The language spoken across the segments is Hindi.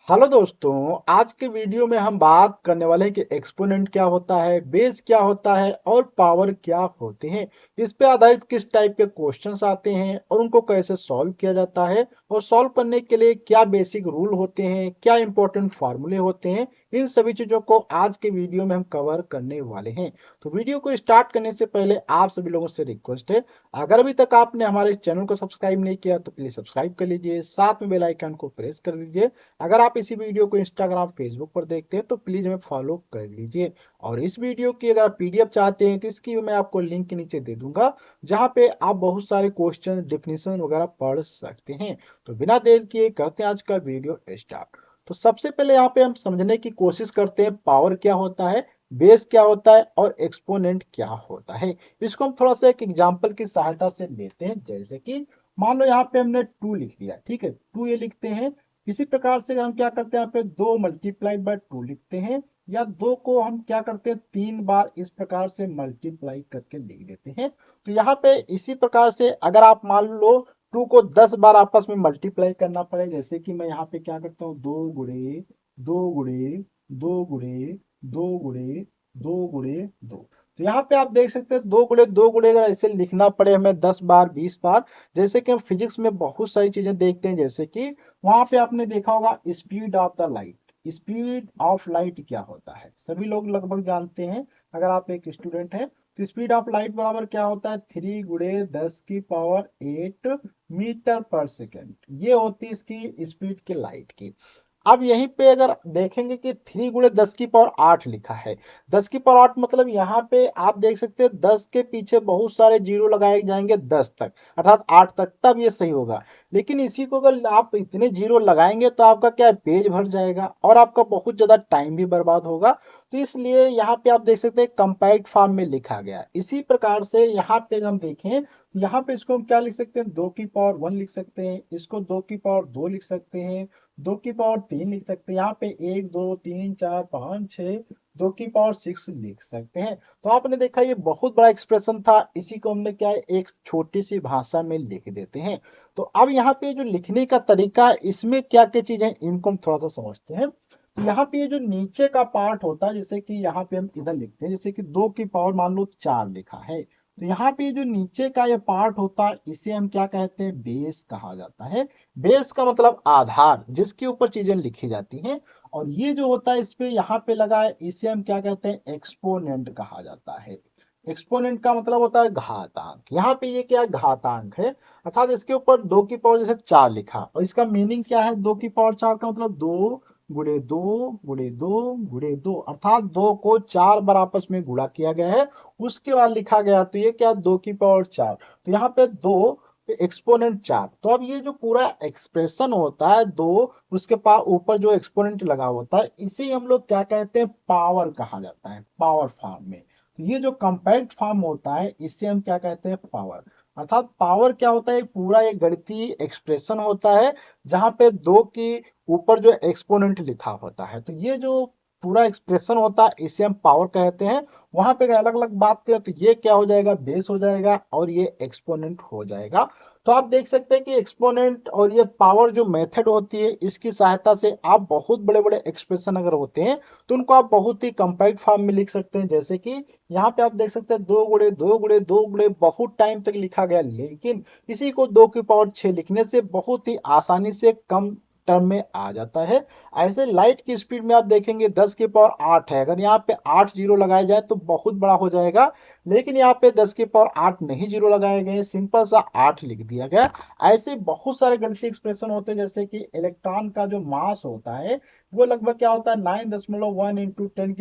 हेलो दोस्तों, आज के वीडियो में हम बात करने वाले हैं कि एक्सपोनेंट क्या होता है, बेस क्या होता है और पावर क्या होते हैं। इस पे आधारित किस टाइप के क्वेश्चंस आते हैं और उनको कैसे सॉल्व किया जाता है और सॉल्व करने के लिए क्या बेसिक रूल होते हैं, क्या इंपॉर्टेंट फार्मूले होते हैं। इन सभी चीजों को आज के वीडियो में हम कवर करने वाले हैं। तो वीडियो को स्टार्ट करने से पहले आप सभी लोगों से रिक्वेस्ट है, अगर अभी तक आपने हमारे इस चैनल को सब्सक्राइब नहीं किया तो प्लीज सब्सक्राइब कर लीजिए, साथ में बेल आइकन को प्रेस कर दीजिए। अगर आप इसी वीडियो को इंस्टाग्राम फेसबुक पर देखते हैं तो प्लीज हमें फॉलो कर लीजिए। और इस वीडियो की अगर आप पीडीएफ चाहते हैं तो इसकी भी मैं आपको लिंक के नीचे दे दूंगा, जहां पे आप बहुत सारे क्वेश्चन डेफिनेशन वगैरह पढ़ सकते हैं। तो बिना देर किए करते हैं आज का वीडियो स्टार्ट। तो सबसे पहले यहाँ पे हम समझने की कोशिश करते हैं पावर क्या होता है, बेस क्या होता है और एक्सपोनेंट क्या होता है। इसको हम थोड़ा सा एक एग्जांपल की सहायता से लेते हैं। जैसे कि मान लो यहाँ पे हमने टू लिख दिया, ठीक है, टू ये लिखते हैं। इसी प्रकार से अगर हम क्या करते हैं, यहाँ पे दो मल्टीप्लाइड बाय टू लिखते हैं, या दो को हम क्या करते हैं, तीन बार इस प्रकार से मल्टीप्लाई करके लिख देते हैं। तो यहाँ पे इसी प्रकार से अगर आप मान लो टू को 10 बार आपस में मल्टीप्लाई करना पड़े, जैसे कि मैं यहाँ पे क्या करता हूँ, दो गुणे दो गुणे दो गुणे दो गुणे दो गुणे दो। तो यहाँ पे आप देख सकते हैं दो गुणे अगर ऐसे लिखना पड़े हमें 10 बार 20 बार, जैसे कि हम फिजिक्स में बहुत सारी चीजें देखते हैं, जैसे कि वहां पे आपने देखा होगा speed of the light. Speed of light क्या होता है सभी लोग लगभग जानते हैं। अगर आप एक स्टूडेंट हैं तो स्पीड ऑफ लाइट बराबर क्या होता है, 3 × 10⁸ मीटर पर सेकेंड। ये होती है इसकी स्पीड की लाइट की। अब यहीं पे अगर देखेंगे कि 3 × 10⁸ लिखा है, 10⁸ मतलब यहाँ पे आप देख सकते हैं 10 के पीछे बहुत सारे जीरो लगाए जाएंगे 10 तक, अर्थात 8 तक, तब ये सही होगा। लेकिन इसी को अगर आप इतने जीरो लगाएंगे तो आपका क्या है, पेज भर जाएगा और आपका बहुत ज्यादा टाइम भी बर्बाद होगा। तो इसलिए यहाँ पे आप देख सकते हैं कंपैक्ट फॉर्म में लिखा गया है। इसी प्रकार से यहाँ पे अगर हम देखें, यहाँ पे इसको हम क्या लिख सकते हैं, 2 की पावर 1 लिख सकते हैं, इसको 2 की पावर 2 लिख सकते हैं, 2 की पावर 3 लिख सकते हैं, यहाँ पे 1 2 3 4 5 6, 2 की पावर 6 लिख सकते हैं। तो आपने देखा ये बहुत बड़ा एक्सप्रेशन था, इसी को हमने क्या है एक छोटी सी भाषा में लिख देते हैं। तो अब यहाँ पे जो लिखने का तरीका है, इसमें क्या क्या चीजें हैं इनको हम थोड़ा सा समझते हैं। तो यहाँ पे ये जो नीचे का पार्ट होता है, जैसे कि यहाँ पे हम इधर लिखते हैं, जैसे कि 2 की पावर मान लो 4 लिखा है, तो यहाँ पे जो नीचे का ये पार्ट होता है इसे हम क्या कहते हैं, बेस कहा जाता है। बेस का मतलब आधार, जिसके ऊपर चीजें लिखी जाती हैं। और ये जो होता है इस पे यहाँ पे लगा है, इसे हम क्या कहते हैं, एक्सपोनेंट कहा जाता है। एक्सपोनेंट का मतलब होता है घातांक। यहाँ पे ये क्या है, घातांक है। अर्थात इसके ऊपर 2 की पावर जैसे 4 लिखा, और इसका मीनिंग क्या है, 2 की पावर 4 का मतलब 2 × 2 × 2 × 2, अर्थात दो को 4 बार आपस में गुणा किया गया है, उसके बाद लिखा गया। तो ये क्या, 2 की पावर 4। तो यहाँ पे दो एक्सपोनेंट 4। तो अब ये जो पूरा एक्सप्रेशन होता है दो, उसके पास ऊपर जो एक्सपोनेंट लगा होता है, इसे हम लोग क्या कहते हैं, पावर कहा जाता है, पावर फॉर्म में। तो ये जो कंपैक्ट फॉर्म होता है इसे हम क्या कहते हैं, पावर। अर्थात पावर क्या होता है, पूरा एक गणितीय एक्सप्रेशन होता है, जहां पे दो की ऊपर जो एक्सपोनेंट लिखा होता है। तो ये जो पूरा एक्सप्रेशन होता है इसे हम पावर कहते हैं। वहां पे अलग अलग बात करें तो ये क्या हो जाएगा, बेस हो जाएगा और ये एक्सपोनेंट हो जाएगा। तो आप देख सकते हैं कि एक्सपोनेंट और ये पावर जो मेथड होती है, इसकी सहायता से आप बहुत बड़े बड़े एक्सप्रेशन अगर होते हैं तो उनको आप बहुत ही कंपैक्ट फॉर्म में लिख सकते हैं। जैसे कि यहाँ पे आप देख सकते हैं 2 × 2 × 2 × 2 बहुत टाइम तक लिखा गया, लेकिन इसी को 2 की पावर 6 लिखने से बहुत ही आसानी से कम टर्म में आ जाता है। ऐसे लाइट की स्पीड में आप देखेंगे 10 की पावर 8 है, अगर यहाँ पे 8 जीरो लगाए जाए तो बहुत बड़ा हो जाएगा, लेकिन यहाँ पे 10 की पावर 8 नहीं जीरो लगाए गए, सिंपल सा 8 लिख दिया गया। ऐसे बहुत सारे गणितीय एक्सप्रेशन होते हैं, जैसे कि इलेक्ट्रॉन का जो मास होता है वो लगभग क्या होता है, 9.1 × 10⁻³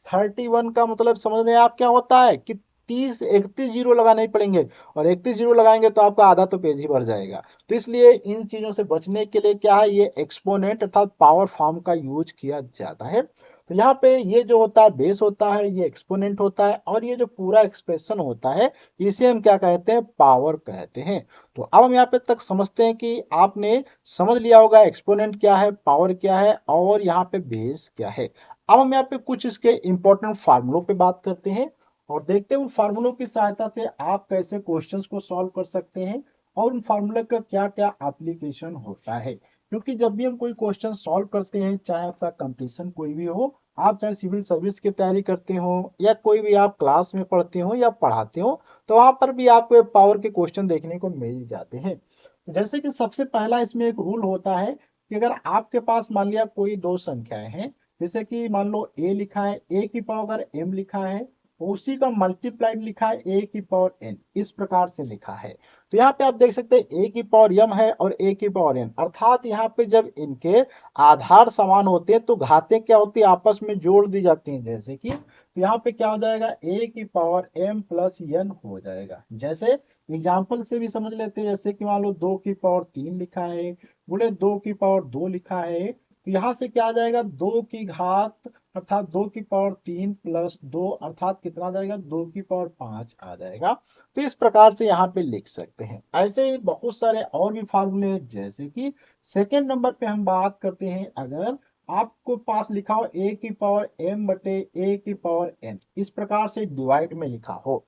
- 31 का मतलब समझ रहे हैं आप क्या होता है, कि 30 31 जीरो लगाने पड़ेंगे, और 31 जीरो लगाएंगे तो आपका आधा तो पेज ही भर जाएगा। तो इसलिए इन चीजों से बचने के लिए क्या है, ये एक्सपोनेंट अर्थात पावर फॉर्म का यूज किया जाता है। तो यहाँ पे ये जो होता है बेस होता है, ये एक्सपोनेंट होता है, और ये जो पूरा एक्सप्रेशन होता है इसे हम क्या कहते हैं, पावर कहते हैं। तो अब हम यहाँ पे तक समझते हैं कि आपने समझ लिया होगा एक्सपोनेंट क्या है, पावर क्या है और यहाँ पे बेस क्या है। अब हम यहाँ पे कुछ इसके इंपॉर्टेंट फार्मूलों पे बात करते हैं और देखते हैं उन फार्मूलों की सहायता से आप कैसे क्वेश्चंस को सॉल्व कर सकते हैं और उन फार्मूले का क्या क्या एप्लीकेशन होता है। क्योंकि जब भी हम कोई क्वेश्चन सॉल्व करते हैं, चाहे आपका कंपटीशन कोई भी हो, आप चाहे सिविल सर्विस की तैयारी करते हो या कोई भी आप क्लास में पढ़ते हो या पढ़ाते हो, तो वहां पर भी आपको पावर के क्वेश्चन देखने को मिल जाते हैं। जैसे कि सबसे पहला इसमें एक रूल होता है कि अगर आपके पास मान लिया कोई दो संख्याएं हैं, जैसे कि मान लो ए लिखा है, ए की पावर एम लिखा है, उसी का मल्टीप्लाइड लिखा है ए की पावर एन, इस प्रकार से लिखा है। तो यहाँ पे आप देख सकते हैं ए की पावर एम है और ए की पावर एन, अर्थात यहाँ पे जब इनके आधार समान होते हैं तो घातें क्या होती है, आपस में जोड़ दी जाती हैं। जैसे कि तो यहाँ पे क्या हो जाएगा, ए की पावर एम प्लस एन हो जाएगा। जैसे एग्जाम्पल से भी समझ लेते हैं, जैसे कि मान लो दो की पावर तीन लिखा है, गुणे दो की पावर दो लिखा है, तो यहाँ से क्या आ जाएगा, दो की घात अर्थात दो की पावर तीन प्लस दो अर्थात कितना आ जाएगा, दो की पावर पांच आ जाएगा। तो इस प्रकार से यहाँ पे लिख सकते हैं। ऐसे ही बहुत सारे और भी फार्मूले हैं, जैसे कि सेकेंड नंबर पे हम बात करते हैं, अगर आपको पास लिखा हो ए की पावर एम बटे ए की पावर एन, इस प्रकार से डिवाइड में लिखा हो,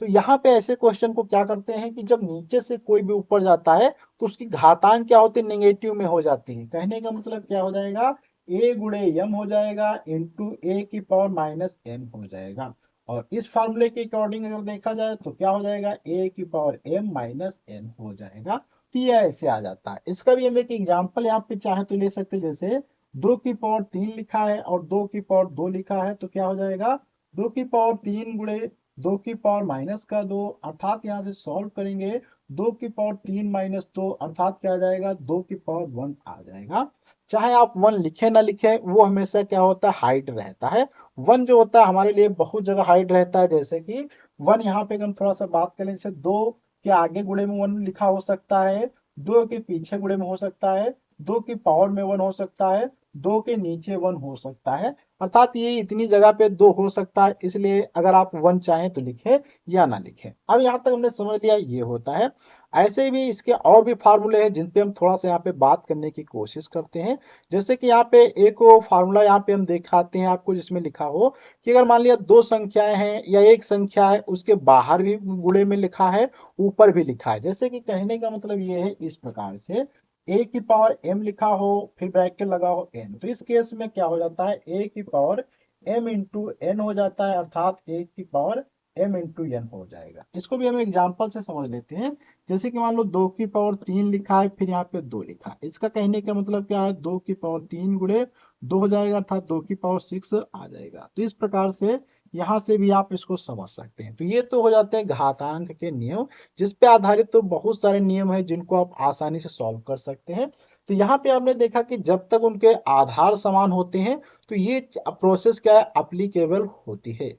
तो यहाँ पे ऐसे क्वेश्चन को क्या करते हैं कि जब नीचे से कोई भी ऊपर जाता है तो उसकी घातांक क्या होती है, नेगेटिव में हो जाती है। कहने का मतलब क्या हो जाएगा, ए गुणे एम हो जाएगा इंटू ए की पावर माइनस एन हो जाएगा। और इस फार्मूले के अकॉर्डिंग अगर देखा जाए तो क्या हो जाएगा, ए की पावर एम माइनस एन हो जाएगा। तो ये ऐसे आ जाता है। इसका भी हम एक एग्जाम्पल यहाँ पे चाहे तो ले सकते हैं, जैसे दो की पावर तीन लिखा है और दो की पावर दो लिखा है, तो क्या हो जाएगा, दो की पावर तीन गुणे दो की पावर माइनस का दो, अर्थात यहां से सॉल्व करेंगे, दो की पावर तीन माइनस दो अर्थात क्या आ जाएगा, दो की पावर वन आ जाएगा। चाहे आप वन लिखे ना लिखे, वो हमेशा क्या होता है, हाइड रहता है। वन जो होता है हमारे लिए बहुत जगह हाइड रहता है। जैसे कि वन यहाँ पे हम थोड़ा सा बात करें, जैसे दो के आगे गुणे में वन लिखा हो सकता है, दो के पीछे गुणे में हो सकता है, दो की पावर में वन हो सकता है, दो के नीचे वन हो सकता है, अर्थात ये इतनी जगह पे दो हो सकता है। इसलिए अगर आप वन चाहें तो लिखें या ना लिखें। अब यहाँ तक हमने समझ लिया ये होता है। ऐसे भी इसके और भी फार्मूले हैं जिन पे हम थोड़ा सा यहाँ पे बात करने की कोशिश करते हैं। जैसे कि यहाँ पे एक फार्मूला यहाँ पे हम दिखाते हैं आपको, जिसमें लिखा हो कि अगर मान लिया दो संख्याएं हैं या एक संख्या है, उसके बाहर भी गुणे में लिखा है, ऊपर भी लिखा है। जैसे कि कहने का मतलब ये है, इस प्रकार से ए की पावर एम लिखा हो फिर ब्रैकेट लगा हो एन, तो इस केस में क्या हो जाता है, ए की पावर एम इंटू एन हो जाता है, अर्थात ए की पावर एम इंटू एन हो जाएगा। इसको भी हम एग्जांपल से समझ लेते हैं। जैसे कि मान लो दो की पावर तीन लिखा है फिर यहाँ पे दो लिखा है, इसका कहने का मतलब क्या है, दो की पावर तीन गुणे दो हो जाएगा अर्थात दो की पावर सिक्स आ जाएगा। तो इस प्रकार से यहाँ से भी आप इसको समझ सकते हैं। तो ये तो हो जाते हैं घातांक के नियम, जिस पे आधारित तो बहुत सारे नियम हैं जिनको आप आसानी से सॉल्व कर सकते हैं। तो यहाँ पे आपने देखा कि जब तक उनके आधार समान होते हैं तो ये प्रोसेस क्या है, अप्लीकेबल होती है।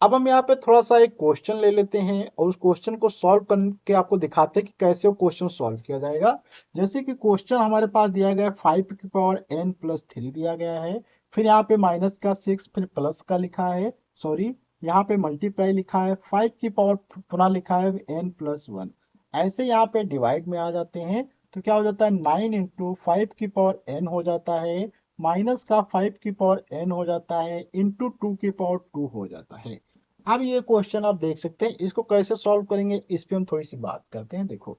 अब हम यहाँ पे थोड़ा सा एक क्वेश्चन ले लेते हैं और उस क्वेश्चन को सॉल्व करके आपको दिखाते हैं कि कैसे वो क्वेश्चन सॉल्व किया जाएगा। जैसे कि क्वेश्चन हमारे पास दिया गया है, फाइव की पावर एन प्लस थ्री दिया गया है, फिर यहाँ पे माइनस का सिक्स फिर प्लस का लिखा है, सॉरी यहाँ पे मल्टीप्लाई लिखा है, फाइव की पावर पुनः लिखा है एन प्लस वन। ऐसे यहाँ पे डिवाइड में आ जाते हैं, तो क्या हो जाता है, नाइन इंटू फाइव की पावर एन हो जाता है, माइनस का फाइव की पावर एन हो जाता है, इंटू टू की पावर टू हो जाता है। अब ये क्वेश्चन आप देख सकते हैं, इसको कैसे सॉल्व करेंगे इस पे हम थोड़ी सी बात करते हैं। देखो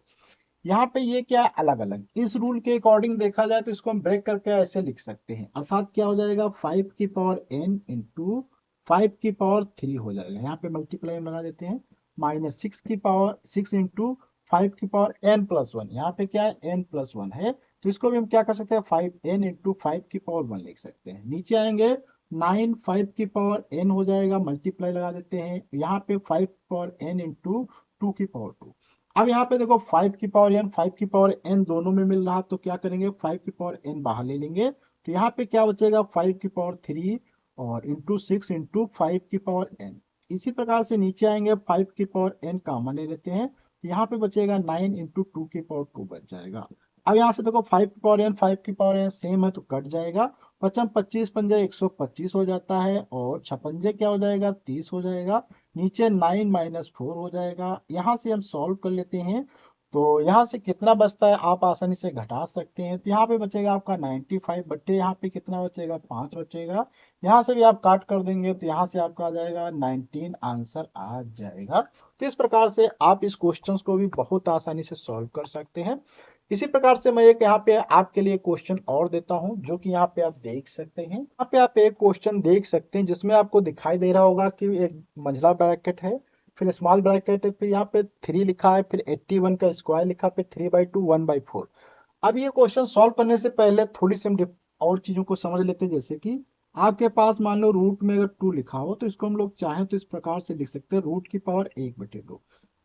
यहाँ पे ये क्या है, अलग अलग इस रूल के अकॉर्डिंग देखा जाए तो इसको हम ब्रेक करके ऐसे लिख सकते हैं, अर्थात क्या हो जाएगा, फाइव की पावर एन इंटू फाइव की पावर थ्री हो जाएगा, यहाँ पे मल्टीप्लाई हम लगा देते हैं, माइनस सिक्स की पावर सिक्स इंटू फाइव की पावर एन प्लस वन, यहाँ पे क्या है एन प्लस वन है, तो इसको भी हम क्या कर सकते हैं, फाइव एन इंटू फाइव की पावर वन लिख सकते हैं। नीचे आएंगे, नाइन फाइव की पावर एन हो जाएगा, मल्टीप्लाई लगा देते हैं, यहाँ पे five power n into two की पावर टू। अब यहाँ पे देखो फाइव की पावर एन फाइव की पावर एन दोनों में मिल रहा, तो क्या करेंगे, फाइव की पावर एन बाहर ले लेंगे, तो यहाँ पे क्या बचेगा, फाइव की पावर थ्री और इंटू सिक्स इंटू फाइव की पावर एन। इसी प्रकार से नीचे आएंगे, फाइव की पावर एन कॉमन ले लेते हैं, तो यहाँ पे बचेगा नाइन इंटू टू की पावर टू बच जाएगा। अब यहाँ से देखो फाइव की पावर एन सेम है तो कट जाएगा, पचम पच्चीस पंजे 125 हो जाता है और छपंजे क्या हो जाएगा, 30 हो जाएगा। नीचे नाइन माइनस फोर हो जाएगा। यहाँ से हम सॉल्व कर लेते हैं, तो यहाँ से कितना बचता है आप आसानी से घटा सकते हैं। तो यहाँ पे बचेगा आपका 95 बट्टे यहाँ पे कितना बचेगा 5 बचेगा। यहाँ से भी आप काट कर देंगे तो यहाँ से आपका आ जाएगा 19 आंसर आ जाएगा। तो इस प्रकार से आप इस क्वेश्चन को भी बहुत आसानी से सॉल्व कर सकते हैं। इसी प्रकार से मैं एक यहाँ पे आपके लिए क्वेश्चन और देता हूँ जो कि यहाँ पे आप देख सकते हैं। यहाँ पे आप एक क्वेश्चन देख सकते हैं जिसमें आपको दिखाई दे रहा होगा कि एक मंझला ब्रैकेट है, फिर स्मॉल ब्रैकेट है, फिर यहाँ पे 3 लिखा है, फिर 81 का स्क्वायर लिखा, फिर 3/2 1/4। अब ये क्वेश्चन सॉल्व करने से पहले थोड़ी सी हम और चीजों को समझ लेते हैं। जैसे कि आपके पास मान लो रूट में अगर 2 लिखा हो तो इसको हम लोग चाहें तो इस प्रकार से लिख सकते हैं रूट की पावर 1/2।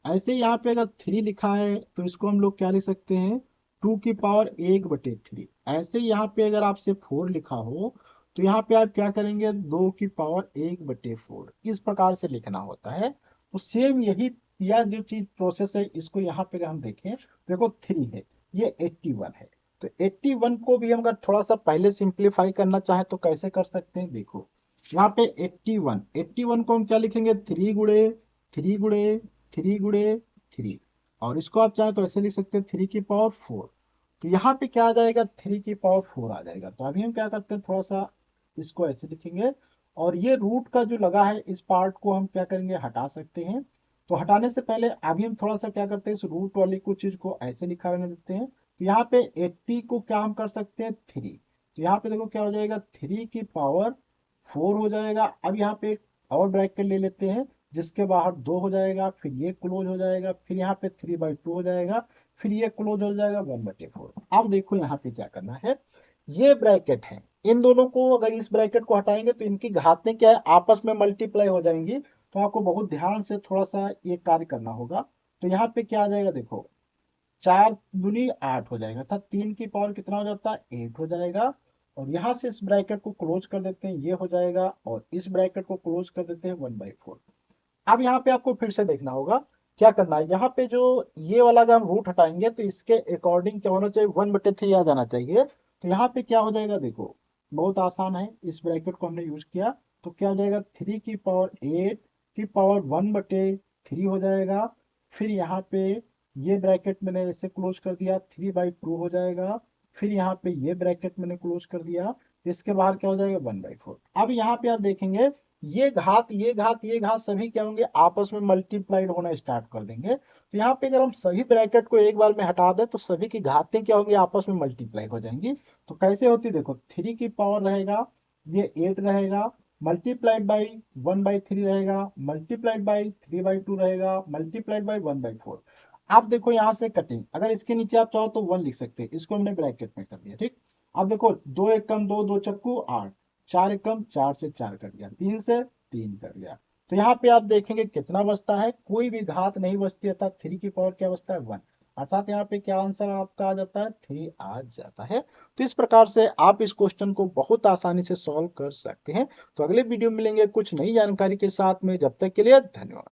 ऐसे ही यहाँ पे अगर 3 लिखा है तो इसको हम लोग क्या लिख सकते हैं 2 की पावर 1/3। ऐसे ही यहाँ पे अगर आपसे 4 लिखा हो तो यहाँ पे आप क्या करेंगे 2 की पावर 1/4 इस प्रकार से लिखना होता है। तो सेम यही या जो चीज प्रोसेस है इसको यहाँ पे अगर हम देखें, देखो 3 है, ये 81 है। तो 81 को भी हम अगर थोड़ा सा पहले सिंप्लीफाई करना चाहे तो कैसे कर सकते हैं, देखो यहाँ पे 81 को हम क्या लिखेंगे 3 गुणे 3 गुणे 3 गुणे 3। और इसको आप चाहे तो ऐसे लिख सकते हैं 3 की पावर 4। तो यहाँ पे क्या आ जाएगा 3 की पावर 4 आ जाएगा। तो अभी हम क्या करते हैं थोड़ा सा इसको ऐसे लिखेंगे और ये रूट का जो लगा है इस पार्ट को हम क्या करेंगे हटा सकते हैं। तो हटाने से पहले अभी हम थोड़ा सा क्या करते हैं इस रूट वाली कुछ चीज को ऐसे लिखा रहने देते हैं। तो यहाँ पे 80 को क्या हम कर सकते हैं 3। तो यहाँ पे देखो क्या हो जाएगा 3 की पावर 4 हो जाएगा। अब यहाँ पे एक और ब्रैकेट ले लेते हैं जिसके बाहर 2 हो जाएगा, फिर ये क्लोज हो जाएगा, फिर यहाँ पे 3/2 हो जाएगा, फिर ये क्लोज हो जाएगा 1/4। अब देखो यहाँ पे क्या करना है, ये ब्रैकेट है, इन दोनों को अगर इस ब्रैकेट को हटाएंगे तो इनकी घातें क्या है आपस में मल्टीप्लाई हो जाएंगी। तो आपको बहुत ध्यान से थोड़ा सा ये कार्य करना होगा। तो यहाँ पे क्या आ जाएगा देखो 4 दूनी 8 हो जाएगा था 3 की पावर कितना हो जाता है 8 हो जाएगा। और यहाँ से इस ब्रैकेट को क्लोज कर देते हैं ये हो जाएगा और इस ब्रैकेट को क्लोज कर देते हैं 1/4। अब यहाँ पे आपको फिर से देखना होगा क्या करना है, यहाँ पे जो ये वाला अगर हम रूट हटाएंगे तो इसके अकॉर्डिंग क्या होना चाहिए 1/3 आ जाना चाहिए। तो यहाँ पे क्या हो जाएगा देखो बहुत आसान है, इस ब्रैकेट को हमने यूज किया तो क्या हो जाएगा 3 की पावर 8 की पावर 1/3 हो जाएगा। फिर यहाँ पे ये ब्रैकेट मैंने ऐसे क्लोज कर दिया 3/2 हो जाएगा। फिर यहाँ पे ये ब्रैकेट मैंने क्लोज कर दिया, इसके बाहर क्या हो जाएगा 1/4। अब यहाँ पे आप देखेंगे ये घात ये घात ये घात सभी क्या होंगे आपस में मल्टीप्लाइड होना स्टार्ट कर देंगे। तो यहाँ पे अगर हम सभी ब्रैकेट को एक बार में हटा दें तो सभी की घातें क्या होंगी आपस में मल्टीप्लाई हो जाएंगी। तो कैसे होती देखो 3 की पावर रहेगा ये 8 रहेगा, मल्टीप्लाइड बाई 1/3 रहेगा, मल्टीप्लाइड बाई 3/2 रहेगा, मल्टीप्लाइड बाई 1/4। आप देखो यहाँ से कटिंग अगर इसके नीचे आप चाहो तो 1 लिख सकते हैं, इसको हमने ब्रैकेट में कर दिया ठीक। अब देखो 2 एक कम 2 2 चक्कू 8, 4 एक कम 4 से 4 कट गया, 3 से 3 कट गया। तो यहाँ पे आप देखेंगे कितना बचता है कोई भी घात नहीं बचती अर्थात 3 की पावर क्या बचता है 1। अर्थात यहाँ पे क्या आंसर आपका आ जाता है 3 आ जाता है। तो इस प्रकार से आप इस क्वेश्चन को बहुत आसानी से सॉल्व कर सकते हैं। तो अगले वीडियो में मिलेंगे कुछ नई जानकारी के साथ में, जब तक के लिए धन्यवाद।